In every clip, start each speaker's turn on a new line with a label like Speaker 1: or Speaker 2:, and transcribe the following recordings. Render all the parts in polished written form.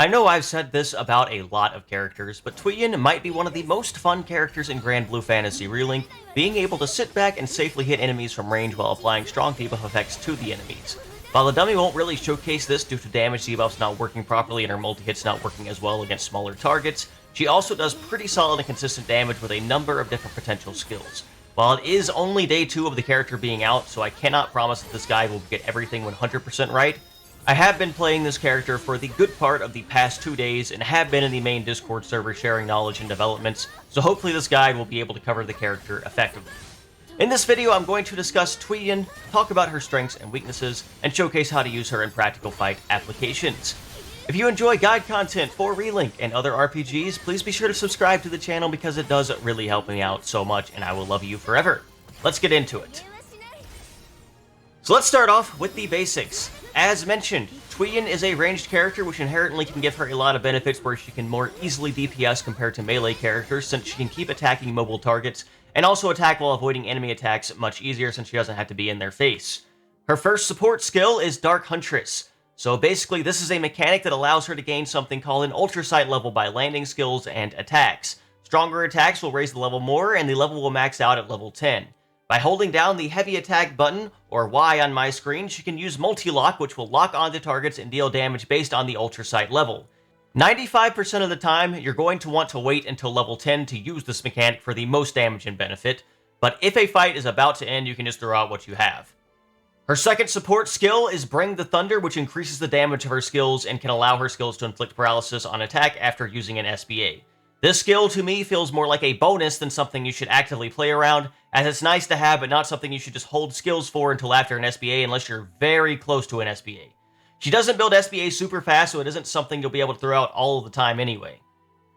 Speaker 1: I know I've said this about a lot of characters, but Tweyen might be one of the most fun characters in Granblue Fantasy Relink, being able to sit back and safely hit enemies from range while applying strong debuff effects to the enemies. While the dummy won't really showcase this due to damage debuffs not working properly and her multi-hits not working as well against smaller targets, she also does pretty solid and consistent damage with a number of different potential skills. While it is only day 2 of the character being out, so I cannot promise that this guy will get everything 100% right, I have been playing this character for the good part of the past 2 days and have been in the main Discord server sharing knowledge and developments, so hopefully this guide will be able to cover the character effectively. In this video, I'm going to discuss Tweyen, talk about her strengths and weaknesses, and showcase how to use her in practical fight applications. If you enjoy guide content for Relink and other RPGs, please be sure to subscribe to the channel because it does really help me out so much and I will love you forever. Let's get into it. So let's start off with the basics. As mentioned, Tweyen is a ranged character which inherently can give her a lot of benefits where she can more easily DPS compared to melee characters since she can keep attacking mobile targets and also attack while avoiding enemy attacks much easier since she doesn't have to be in their face. Her first support skill is Dark Huntress. So basically this is a mechanic that allows her to gain something called an Ultrasight level by landing skills and attacks. Stronger attacks will raise the level more and the level will max out at level 10. By holding down the heavy attack button, or Y on my screen, she can use multi-lock, which will lock onto targets and deal damage based on the Ultrasight level. 95% of the time, you're going to want to wait until level 10 to use this mechanic for the most damage and benefit, but if a fight is about to end, you can just throw out what you have. Her second support skill is Bring the Thunder, which increases the damage of her skills and can allow her skills to inflict paralysis on attack after using an SBA. This skill, to me, feels more like a bonus than something you should actively play around, as it's nice to have, but not something you should just hold skills for until after an SBA unless you're very close to an SBA. She doesn't build SBA super fast, so it isn't something you'll be able to throw out all of the time anyway.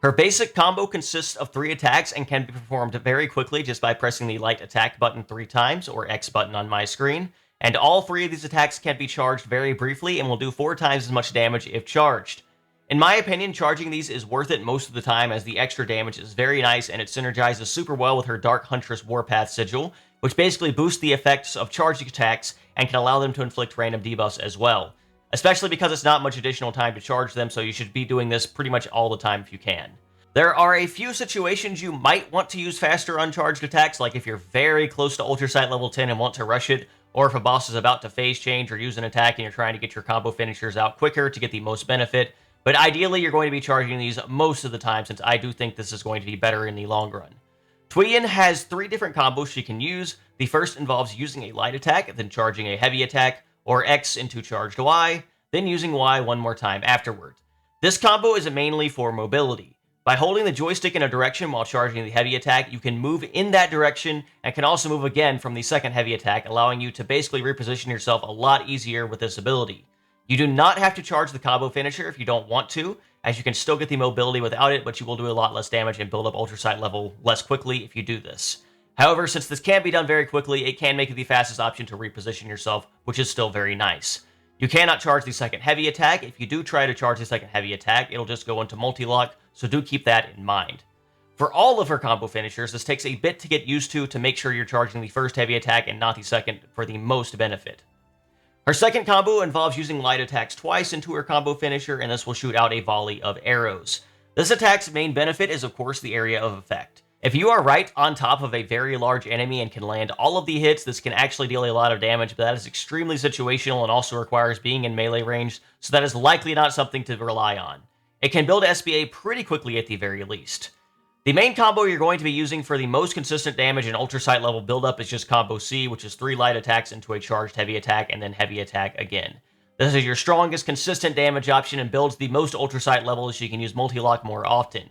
Speaker 1: Her basic combo consists of 3 attacks and can be performed very quickly just by pressing the light attack button 3 times, or X button on my screen, and all 3 of these attacks can be charged very briefly and will do 4 times as much damage if charged. In my opinion, charging these is worth it most of the time as the extra damage is very nice and it synergizes super well with her Dark Huntress Warpath Sigil, which basically boosts the effects of charging attacks and can allow them to inflict random debuffs as well. Especially because it's not much additional time to charge them, so you should be doing this pretty much all the time if you can. There are a few situations you might want to use faster uncharged attacks, like if you're very close to Ultrasight level 10 and want to rush it, or if a boss is about to phase change or use an attack and you're trying to get your combo finishers out quicker to get the most benefit. But ideally, you're going to be charging these most of the time since I do think this is going to be better in the long run. Tweyen has 3 different combos she can use. The first involves using a light attack, then charging a heavy attack, or X into charged Y, then using Y one more time afterward. This combo is mainly for mobility. By holding the joystick in a direction while charging the heavy attack, you can move in that direction and can also move again from the second heavy attack, allowing you to basically reposition yourself a lot easier with this ability. You do not have to charge the combo finisher if you don't want to, as you can still get the mobility without it, but you will do a lot less damage and build up Ultrasight level less quickly if you do this. However, since this can be done very quickly, it can make it the fastest option to reposition yourself, which is still very nice. You cannot charge the second heavy attack. If you do try to charge the second heavy attack, it'll just go into multi-lock, so do keep that in mind. For all of her combo finishers, this takes a bit to get used to make sure you're charging the first heavy attack and not the second for the most benefit. Her second combo involves using light attacks twice into her combo finisher, and this will shoot out a volley of arrows. This attack's main benefit is, of course, the area of effect. If you are right on top of a very large enemy and can land all of the hits, this can actually deal a lot of damage, but that is extremely situational and also requires being in melee range, so that is likely not something to rely on. It can build SBA pretty quickly at the very least. The main combo you're going to be using for the most consistent damage and Ultrasight level buildup is just Combo C, which is 3 light attacks into a charged heavy attack and then heavy attack again. This is your strongest consistent damage option and builds the most Ultrasight levels so you can use multi-lock more often.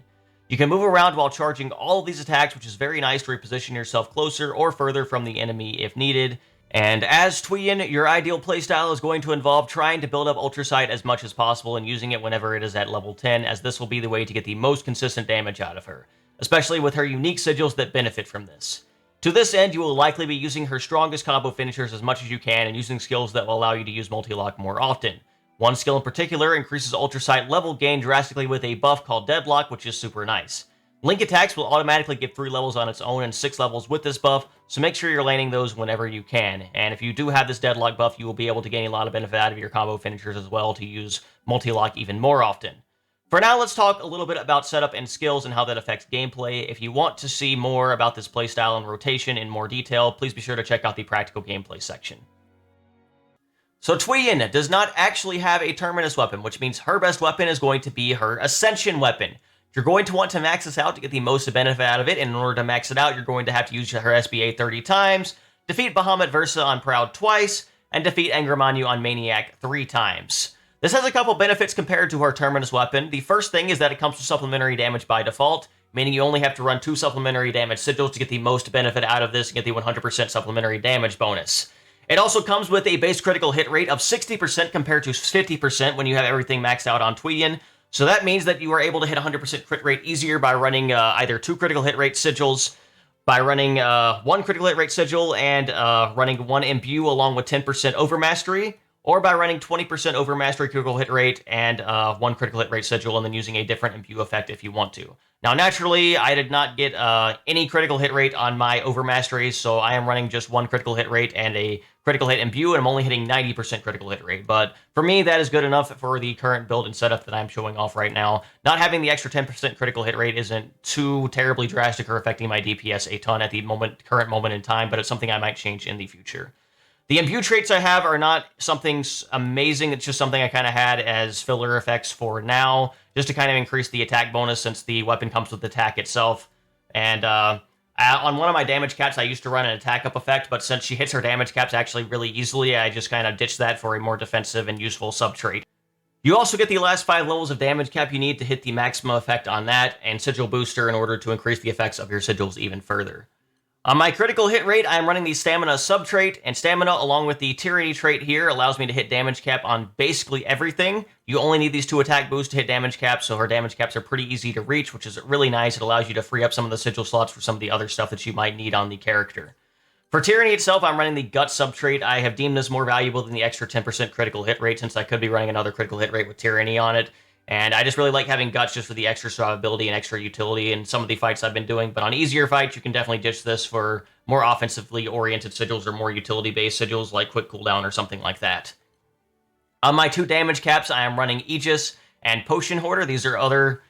Speaker 1: You can move around while charging all of these attacks, which is very nice to reposition yourself closer or further from the enemy if needed. And as Tweyen, your ideal playstyle is going to involve trying to build up Ultrasight as much as possible and using it whenever it is at level 10, as this will be the way to get the most consistent damage out of her, especially with her unique sigils that benefit from this. To this end, you will likely be using her strongest combo finishers as much as you can and using skills that will allow you to use multi-lock more often. One skill in particular increases Ultrasight level gain drastically with a buff called Deadlock, which is super nice. Link attacks will automatically get 3 levels on its own and 6 levels with this buff, so make sure you're landing those whenever you can. And if you do have this Deadlock buff, you will be able to gain a lot of benefit out of your combo finishers as well to use multi-lock even more often. For now, let's talk a little bit about setup and skills and how that affects gameplay. If you want to see more about this playstyle and rotation in more detail, please be sure to check out the practical gameplay section. So Tweyen does not actually have a Terminus weapon, which means her best weapon is going to be her Ascension weapon. You're going to want to max this out to get the most benefit out of it, and in order to max it out, you're going to have to use her SBA 30 times, defeat Bahamut Versa on Proud twice, and defeat Angramanu on Maniac 3 times. This has a couple benefits compared to her Terminus weapon. The first thing is that it comes with supplementary damage by default, meaning you only have to run 2 supplementary damage sigils to get the most benefit out of this and get the 100% supplementary damage bonus. It also comes with a base critical hit rate of 60% compared to 50% when you have everything maxed out on Tweyen. So that means that you are able to hit 100% crit rate easier by running either 2 critical hit rate sigils, by running 1 critical hit rate sigil and running 1 imbue along with 10% overmastery, or by running 20% overmastery critical hit rate and 1 critical hit rate sigil and then using a different imbue effect if you want to. Now, naturally, I did not get any critical hit rate on my overmasteries, so I am running just 1 critical hit rate and a critical hit imbue, and I'm only hitting 90% critical hit rate. But for me, that is good enough for the current build and setup that I'm showing off right now. Not having the extra 10% critical hit rate isn't too terribly drastic or affecting my DPS a ton at the current moment in time, but it's something I might change in the future. The imbue traits I have are not something amazing. It's just something I kind of had as filler effects for now, just to kind of increase the attack bonus since the weapon comes with the attack itself. And on one of my damage caps, I used to run an attack up effect, but since she hits her damage caps actually really easily, I just kind of ditched that for a more defensive and useful sub-trait. You also get the last 5 levels of damage cap you need to hit the maximum effect on that, and Sigil Booster in order to increase the effects of your sigils even further. On my critical hit rate, I am running the Stamina sub-trait, and Stamina, along with the Tyranny trait here, allows me to hit damage cap on basically everything. You only need these 2 attack boosts to hit damage caps, so her damage caps are pretty easy to reach, which is really nice. It allows you to free up some of the sigil slots for some of the other stuff that you might need on the character. For Tyranny itself, I'm running the Gut sub-trait. I have deemed this more valuable than the extra 10% critical hit rate, since I could be running another critical hit rate with Tyranny on it. And I just really like having Guts just for the extra survivability and extra utility in some of the fights I've been doing. But on easier fights, you can definitely ditch this for more offensively oriented sigils or more utility-based sigils like Quick Cooldown or something like that. On my 2 damage caps, I am running Aegis and Potion Hoarder. These are other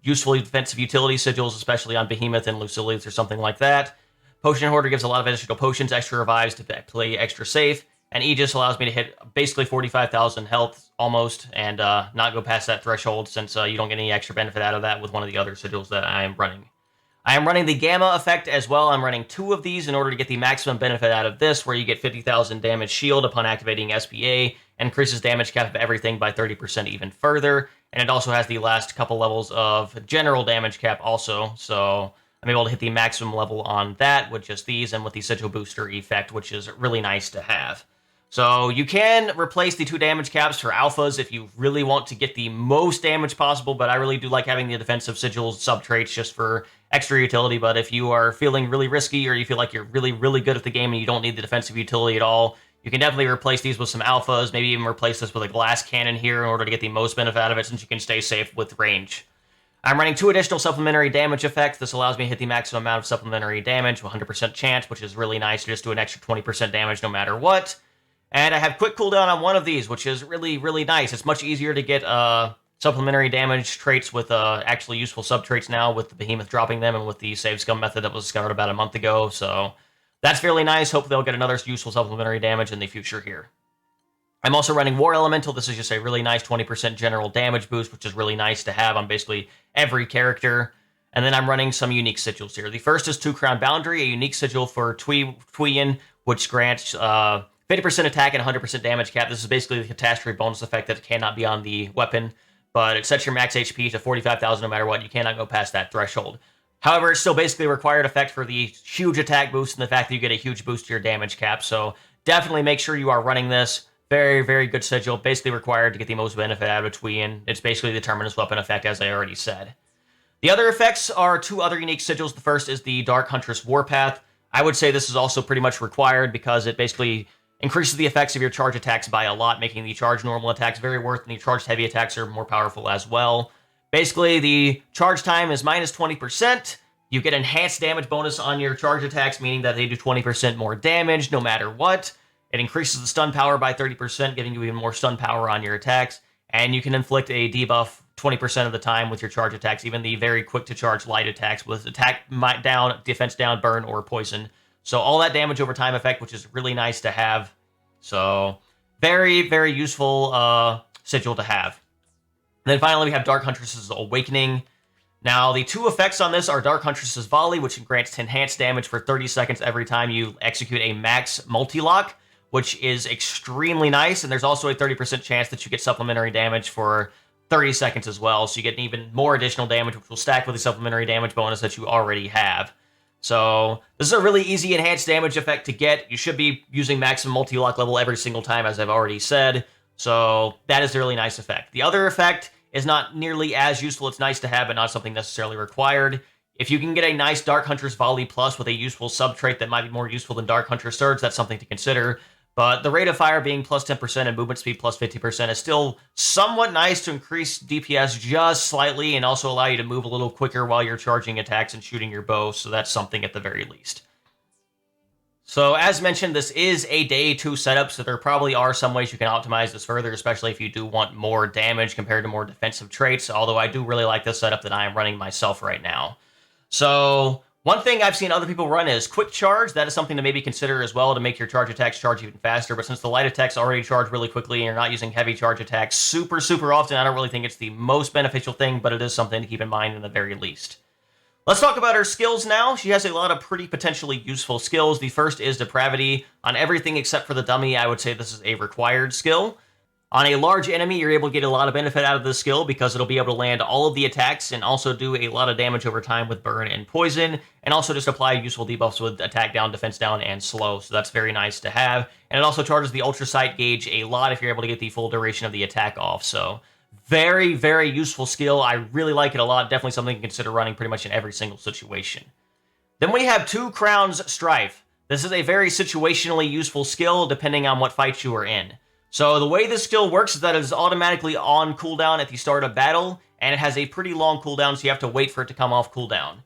Speaker 1: useful defensive utility sigils, especially on Behemoth and Lucilius or something like that. Potion Hoarder gives a lot of additional potions, extra revives to play extra safe. And Aegis allows me to hit basically 45,000 health almost and not go past that threshold since you don't get any extra benefit out of that with one of the other sigils that I am running. I am running the Gamma effect as well. I'm running 2 of these in order to get the maximum benefit out of this, where you get 50,000 damage shield upon activating SPA, and increases damage cap of everything by 30% even further. And it also has the last couple levels of general damage cap also, so I'm able to hit the maximum level on that with just these and with the Sigil Booster effect, which is really nice to have. So you can replace the 2 damage caps for alphas if you really want to get the most damage possible, but I really do like having the defensive sigils sub-traits just for extra utility. But if you are feeling really risky or you feel like you're really, really good at the game and you don't need the defensive utility at all, you can definitely replace these with some alphas, maybe even replace this with a glass cannon here in order to get the most benefit out of it since you can stay safe with range. I'm running 2 additional supplementary damage effects. This allows me to hit the maximum amount of supplementary damage, 100% chance, which is really nice to just do an extra 20% damage no matter what. And I have quick cooldown on one of these, which is really, really nice. It's much easier to get supplementary damage traits with actually useful sub-traits now, with the Behemoth dropping them and with the save scum method that was discovered about a month ago. So that's fairly nice. Hopefully they'll get another useful supplementary damage in the future here. I'm also running War Elemental. This is just a really nice 20% general damage boost, which is really nice to have on basically every character. And then I'm running some unique sigils here. The first is 2 Crown Boundary, a unique sigil for Tweyen, which grants 50% attack and 100% damage cap. This is basically the catastrophe bonus effect that cannot be on the weapon, but it sets your max HP to 45,000 no matter what. You cannot go past that threshold. However, it's still basically a required effect for the huge attack boost and the fact that you get a huge boost to your damage cap. So definitely make sure you are running this. Very, very good sigil. Basically required to get the most benefit out of Tweyen. It's basically the Terminus weapon effect, as I already said. The other effects are 2 other unique sigils. The first is the Dark Huntress Warpath. I would say this is also pretty much required because it basically increases the effects of your charge attacks by a lot, making the charged normal attacks very worth, and the charged heavy attacks are more powerful as well. Basically, the charge time is minus 20%. You get enhanced damage bonus on your charge attacks, meaning that they do 20% more damage no matter what. It increases the stun power by 30%, giving you even more stun power on your attacks. And you can inflict a debuff 20% of the time with your charge attacks, even the very quick to charge light attacks with attack down, defense down, burn, or poison. So all that damage over time effect, which is really nice to have. So very, very useful sigil to have. And then finally, we have Dark Huntress's Awakening. Now, the two effects on this are Dark Huntress's Volley, which grants enhanced damage for 30 seconds every time you execute a max multi-lock, which is extremely nice, and there's also a 30% chance that you get supplementary damage for 30 seconds as well, so you get even more additional damage, which will stack with the supplementary damage bonus that you already have. So this is a really easy enhanced damage effect to get. You should be using maximum multi-lock level every single time, as I've already said, so that is a really nice effect. The other effect is not nearly as useful. It's nice to have, but not something necessarily required. If you can get a nice Dark Huntress Volley Plus with a useful sub-trait that might be more useful than Dark Huntress Surge, that's something to consider. But the rate of fire being plus 10% and movement speed plus 50% is still somewhat nice to increase DPS just slightly and also allow you to move a little quicker while you're charging attacks and shooting your bow, so that's something at the very least. So as mentioned, this is a day 2 setup, so there probably are some ways you can optimize this further, especially if you do want more damage compared to more defensive traits, although I do really like this setup that I am running myself right now. So one thing I've seen other people run is Quick Charge. That is something to maybe consider as well to make your charge attacks charge even faster, but since the light attacks already charge really quickly and you're not using heavy charge attacks super often, I don't really think it's the most beneficial thing, but it is something to keep in mind in the very least. Let's talk about her skills now. She has a lot of pretty potentially useful skills. The first is Depravity. On everything except for the dummy, I would say this is a required skill. On a large enemy, you're able to get a lot of benefit out of this skill because it'll be able to land all of the attacks and also do a lot of damage over time with burn and poison, and also just apply useful debuffs with attack down, defense down, and slow, so that's very nice to have. And it also charges the Ultrasight gauge a lot if you're able to get the full duration of the attack off, so very, very useful skill. I really like it a lot. Definitely something to consider running pretty much in every single situation. Then we have 2 Crowns Strife. This is a very situationally useful skill depending on what fight you are in. So the way this skill works is that it is automatically on cooldown at the start of battle, and it has a pretty long cooldown, so you have to wait for it to come off cooldown.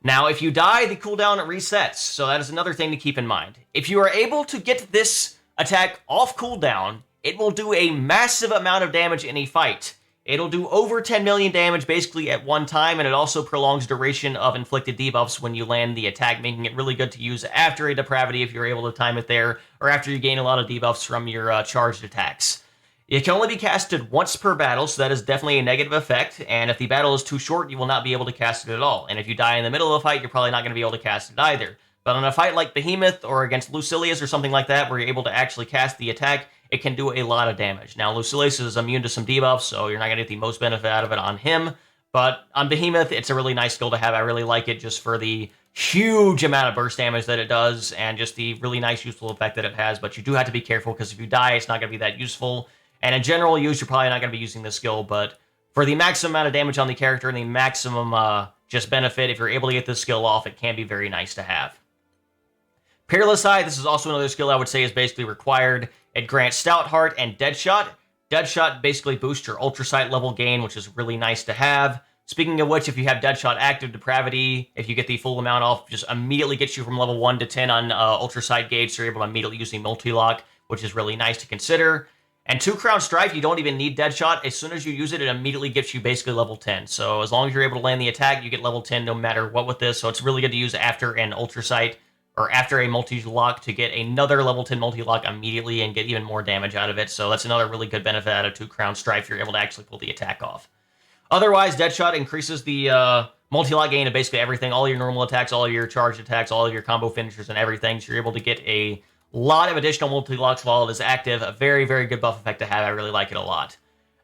Speaker 1: Now, if you die, the cooldown resets, so that is another thing to keep in mind. If you are able to get this attack off cooldown, it will do a massive amount of damage in a fight. It'll do over 10 million damage basically at one time, and it also prolongs duration of inflicted debuffs when you land the attack, making it really good to use after a Depravity if you're able to time it there, or after you gain a lot of debuffs from your charged attacks. It can only be casted once per battle, so that is definitely a negative effect, and if the battle is too short, you will not be able to cast it at all. And if you die in the middle of a fight, you're probably not going to be able to cast it either. But on a fight like Behemoth or against Lucilius or something like that, where you're able to actually cast the attack, it can do a lot of damage. Now, Lucilius is immune to some debuffs, so you're not going to get the most benefit out of it on him. But on Behemoth, it's a really nice skill to have. I really like it just for the huge amount of burst damage that it does and just the really nice, useful effect that it has. But you do have to be careful because if you die, it's not going to be that useful. And in general use, you're probably not going to be using this skill. But for the maximum amount of damage on the character and the maximum just benefit, if you're able to get this skill off, it can be very nice to have. Peerless Eye, this is also another skill I would say is basically required. It grants Stout Heart and Deadshot. Deadshot basically boosts your Ultrasight level gain, which is really nice to have. Speaking of which, if you have Deadshot active, Depravity, if you get the full amount off, just immediately gets you from level 1 to 10 on Ultrasight gauge, so you're able to immediately use the multi-lock, which is really nice to consider. And 2 Crown Strife, you don't even need Deadshot. As soon as you use it, it immediately gets you basically level 10. So as long as you're able to land the attack, you get level 10 no matter what with this. So it's really good to use after an Ultrasight or after a multi-lock to get another level 10 multi-lock immediately and get even more damage out of it. So that's another really good benefit out of 2 Crown Strife. You're able to actually pull the attack off. Otherwise, Deadshot increases the multi-lock gain of basically everything, all your normal attacks, all your charged attacks, all of your combo finishers and everything. So you're able to get a lot of additional multi-locks while it is active. A very, very good buff effect to have. I really like it a lot.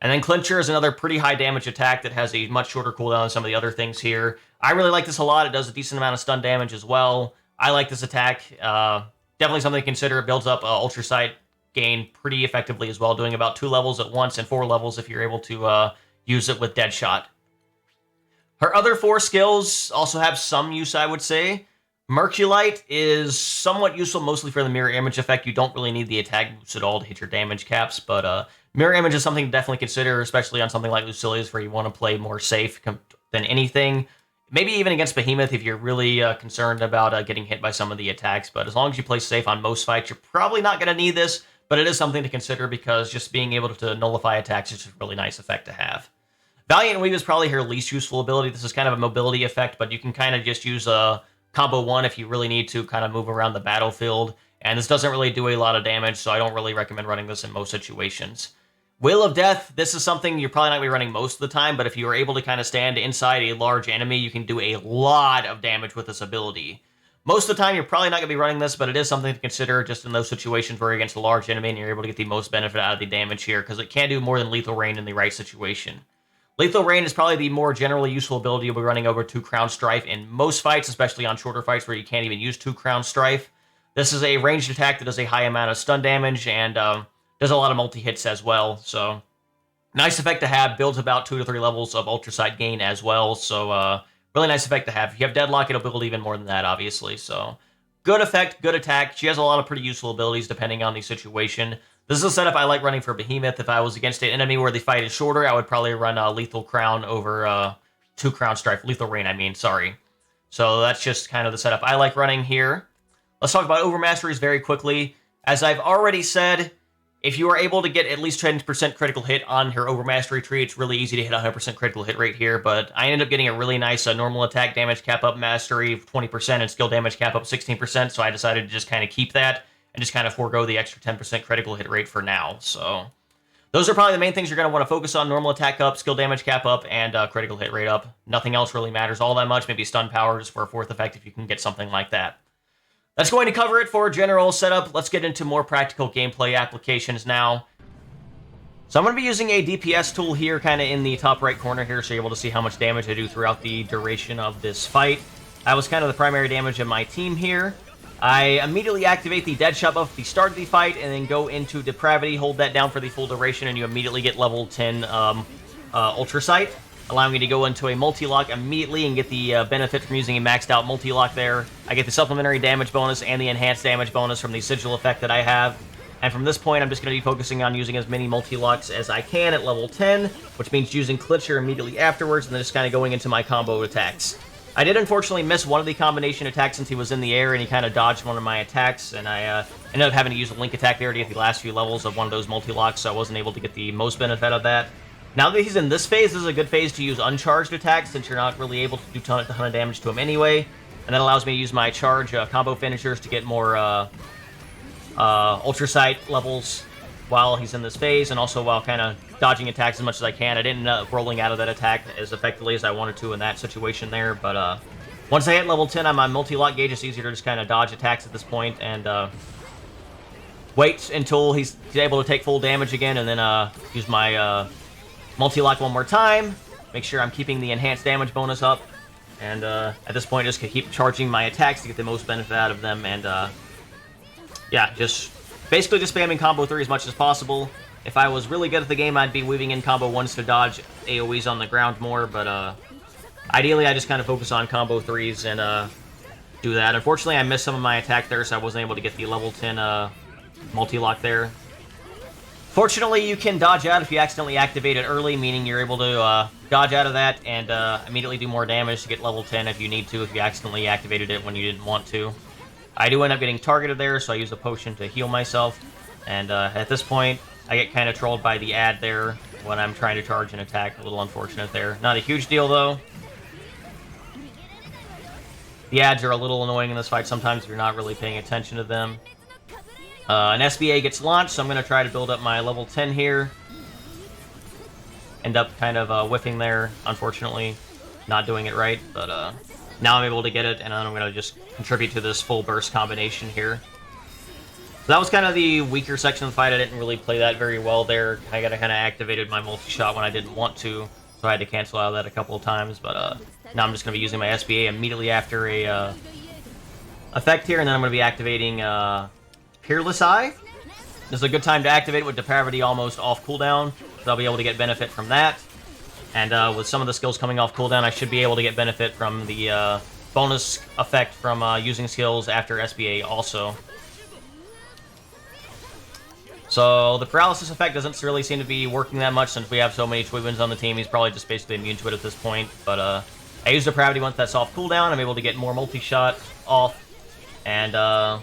Speaker 1: And then Clincher is another pretty high damage attack that has a much shorter cooldown than some of the other things here. I really like this a lot. It does a decent amount of stun damage as well. I like this attack. Definitely something to consider. It builds up Ultrasight gain pretty effectively as well, doing about 2 levels at once and 4 levels if you're able to use it with Deadshot. Her other 4 skills also have some use, I would say. Merculite is somewhat useful, mostly for the mirror image effect. You don't really need the attack boost at all to hit your damage caps, but mirror image is something to definitely consider, especially on something like Lucilius, where you want to play more safe than anything. Maybe even against Behemoth if you're really concerned about getting hit by some of the attacks, but as long as you play safe on most fights, you're probably not going to need this, but it is something to consider because just being able to nullify attacks is just a really nice effect to have. Valiant Weave is probably her least useful ability. This is kind of a mobility effect, but you can kind of just use a combo 1 if you really need to kind of move around the battlefield. And this doesn't really do a lot of damage, so I don't really recommend running this in most situations. Wheel of Death, this is something you're probably not going to be running most of the time, but if you are able to kind of stand inside a large enemy, you can do a lot of damage with this ability. Most of the time, you're probably not going to be running this, but it is something to consider just in those situations where you're against a large enemy and you're able to get the most benefit out of the damage here, because it can do more than Lethal Rain in the right situation. Lethal Rain is probably the more generally useful ability you'll be running over 2 Crown Strife in most fights, especially on shorter fights where you can't even use 2 Crown Strife. This is a ranged attack that does a high amount of stun damage and does a lot of multi-hits as well, so nice effect to have. Builds about 2 to 3 levels of Ultrasight gain as well, so really nice effect to have. If you have Deadlock, it'll build even more than that, obviously, so good effect, good attack. She has a lot of pretty useful abilities depending on the situation. This is a setup I like running for Behemoth. If I was against an enemy where the fight is shorter, I would probably run Lethal Crown over 2 Crown Strife. Lethal Rain, I mean, sorry. So that's just kind of the setup I like running here. Let's talk about Overmasteries very quickly. As I've already said, if you are able to get at least 10% critical hit on her Overmastery tree, it's really easy to hit 100% critical hit rate here, but I ended up getting a really nice normal attack damage cap up mastery 20% and skill damage cap up 16%, so I decided to just kind of keep that and just kind of forego the extra 10% critical hit rate for now. So those are probably the main things you're going to want to focus on: normal attack up, skill damage cap up, and critical hit rate up. Nothing else really matters all that much. Maybe stun power just for a 4th effect if you can get something like that. That's going to cover it for general setup. Let's get into more practical gameplay applications now. So I'm going to be using a DPS tool here, kind of in the top right corner here, so you're able to see how much damage I do throughout the duration of this fight. I was kind of the primary damage of my team here. I immediately activate the Deadshot buff at the start of the fight, and then go into Depravity, hold that down for the full duration, and you immediately get level 10 Ultrasight, allowing me to go into a multi-lock immediately and get the benefit from using a maxed out multi-lock there. I get the supplementary damage bonus and the enhanced damage bonus from the Sigil effect that I have. And from this point, I'm just going to be focusing on using as many multi-locks as I can at level 10, which means using Clincher immediately afterwards, and then just kind of going into my combo attacks. I did unfortunately miss one of the combination attacks since he was in the air, and he kind of dodged one of my attacks, and I ended up having to use a Link attack there to get the last few levels of one of those multi-locks, so I wasn't able to get the most benefit of that. Now that he's in this phase, this is a good phase to use uncharged attacks, since you're not really able to do a ton of damage to him anyway, and that allows me to use my charge combo finishers to get more Ultrasight levels while he's in this phase, and also while kind of dodging attacks as much as I can. I didn't end up rolling out of that attack as effectively as I wanted to in that situation there, but once I hit level 10 on my multi-lock gauge, it's easier to just kind of dodge attacks at this point, and wait until he's able to take full damage again, and then use my multi-lock one more time, make sure I'm keeping the enhanced damage bonus up, and at this point just keep charging my attacks to get the most benefit out of them, and yeah, just basically just spamming combo 3 as much as possible. If I was really good at the game, I'd be weaving in combo 1s to dodge AoEs on the ground more, but ideally I just kind of focus on combo 3s and do that. Unfortunately, I missed some of my attack there, so I wasn't able to get the level 10 multi-lock there. Fortunately, you can dodge out if you accidentally activate it early, meaning you're able to dodge out of that and immediately do more damage to get level 10 if you need to, if you accidentally activated it when you didn't want to. I do end up getting targeted there, so I use a potion to heal myself, and at this point, I get kind of trolled by the ad there when I'm trying to charge an attack. A little unfortunate there. Not a huge deal, though. The ads are a little annoying in this fight sometimes if you're not really paying attention to them. An SBA gets launched, so I'm going to try to build up my level 10 here. End up kind of whiffing there, unfortunately. Not doing it right, but now I'm able to get it, and then I'm going to just contribute to this full burst combination here. So that was kind of the weaker section of the fight. I didn't really play that very well there. I got kind of activated my multi-shot when I didn't want to, so I had to cancel out of that a couple of times, but now I'm just going to be using my SBA immediately after a effect here, and then I'm going to be activating Peerless Eye. This is a good time to activate it with Depravity almost off cooldown, so I'll be able to get benefit from that. And with some of the skills coming off cooldown, I should be able to get benefit from the bonus effect from using skills after SBA also. So the paralysis effect doesn't really seem to be working that much since we have so many Tweens on the team. He's probably just basically immune to it at this point. But I use Depravity once that's off cooldown. I'm able to get more multi-shot off. And I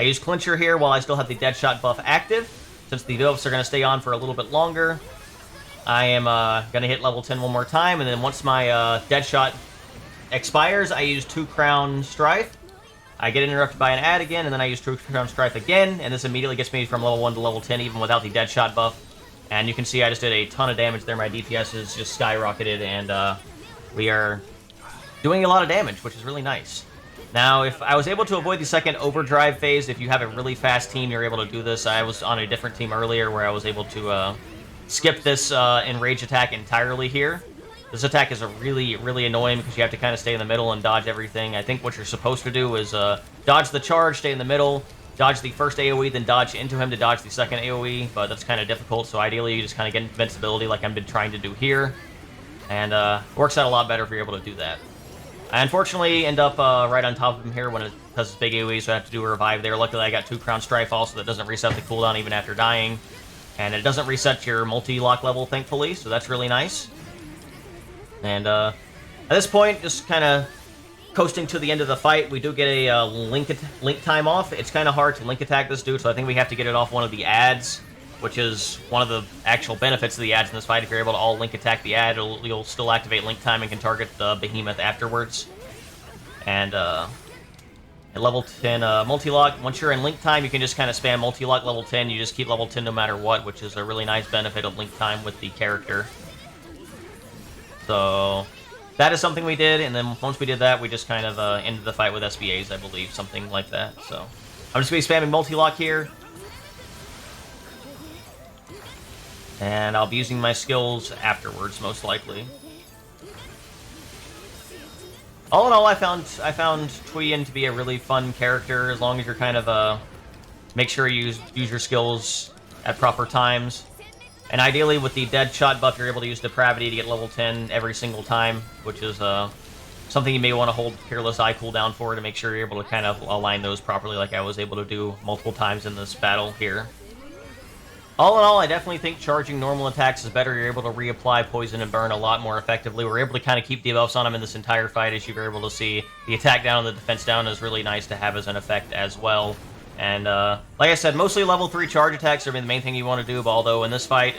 Speaker 1: use Clincher here while I still have the Deadshot buff active, since the debuffs are going to stay on for a little bit longer. I am gonna hit level 10 one more time, and then once my dead shot expires, I use 2 Crown Strife. I get interrupted by an ad again, and then I use 2 Crown Strife again, and this immediately gets me from level 1 to level 10, even without the dead shot buff. And you can see I just did a ton of damage there. My DPS is just skyrocketed, and we are doing a lot of damage, which is really nice. Now, if I was able to avoid the second overdrive phase, if you have a really fast team, you're able to do this. I was on a different team earlier where I was able to skip this enrage attack entirely here. This attack is really, really annoying because you have to kind of stay in the middle and dodge everything. I think what you're supposed to do is dodge the charge, stay in the middle, dodge the first AoE, then dodge into him to dodge the second AoE, but that's kind of difficult, so ideally you just kind of get invincibility like I've been trying to do here, and it works out a lot better if you're able to do that. I unfortunately end up right on top of him here when it has this big AoE, so I have to do a revive there. Luckily I got 2 Crown Strife also that doesn't reset the cooldown even after dying, and it doesn't reset your multi-lock level, thankfully, so that's really nice. And at this point, just kind of coasting to the end of the fight, we do get a link time off. It's kind of hard to link attack this dude, so I think we have to get it off one of the ads, which is one of the actual benefits of the ads in this fight. If you're able to all link attack the ad, you'll still activate link time and can target the behemoth afterwards. And at level 10 multi-lock, once you're in link time, you can just kind of spam multi-lock level 10. You just keep level 10 no matter what, which is a really nice benefit of link time with the character. So that is something we did, and then once we did that, we just kind of ended the fight with SBAs, I believe, something like that. So I'm just going to be spamming multi-lock here. And I'll be using my skills afterwards, most likely. All in all, I found Tweyen to be a really fun character, as long as you're kind of make sure you use your skills at proper times. And ideally, with the dead shot buff, you're able to use Depravity to get level 10 every single time, which is something you may want to hold Peerless Eye cooldown for to make sure you're able to kind of align those properly like I was able to do multiple times in this battle here. All in all, I definitely think charging normal attacks is better. You're able to reapply Poison and Burn a lot more effectively. We're able to kind of keep debuffs on him in this entire fight, as you were able to see. The attack down and the defense down is really nice to have as an effect as well. And like I said, mostly level 3 charge attacks are the main thing you want to do, but although in this fight,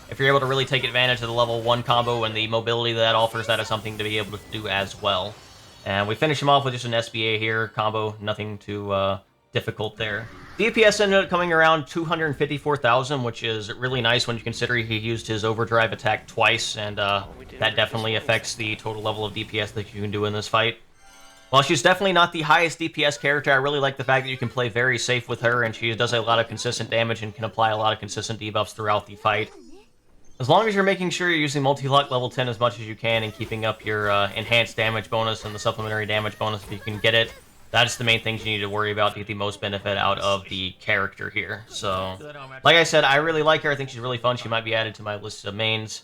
Speaker 1: if you're able to really take advantage of the level 1 combo and the mobility that offers, that is something to be able to do as well. And we finish him off with just an SBA here, combo, nothing too difficult there. DPS ended up coming around 254,000, which is really nice when you consider he used his overdrive attack twice, and that definitely affects the total level of DPS that you can do in this fight. While she's definitely not the highest DPS character, I really like the fact that you can play very safe with her, and she does a lot of consistent damage and can apply a lot of consistent debuffs throughout the fight. As long as you're making sure you're using multi-lock level 10 as much as you can and keeping up your enhanced damage bonus and the supplementary damage bonus if you can get it, that's the main things you need to worry about to get the most benefit out of the character here. So, like I said, I really like her. I think she's really fun. She might be added to my list of mains.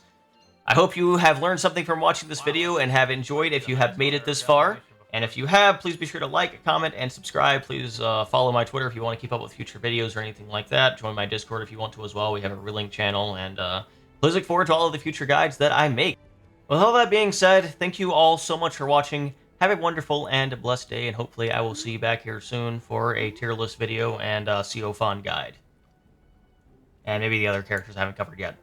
Speaker 1: I hope you have learned something from watching this video and have enjoyed if you have made it this far. And if you have, please be sure to like, comment, and subscribe. Please follow my Twitter if you want to keep up with future videos or anything like that. Join my Discord if you want to as well. We have a Relink channel. And please look forward to all of the future guides that I make. With all that being said, thank you all so much for watching. Have a wonderful and blessed day. And hopefully I will see you back here soon for a tier list video and CO Fun guide. And maybe the other characters I haven't covered yet.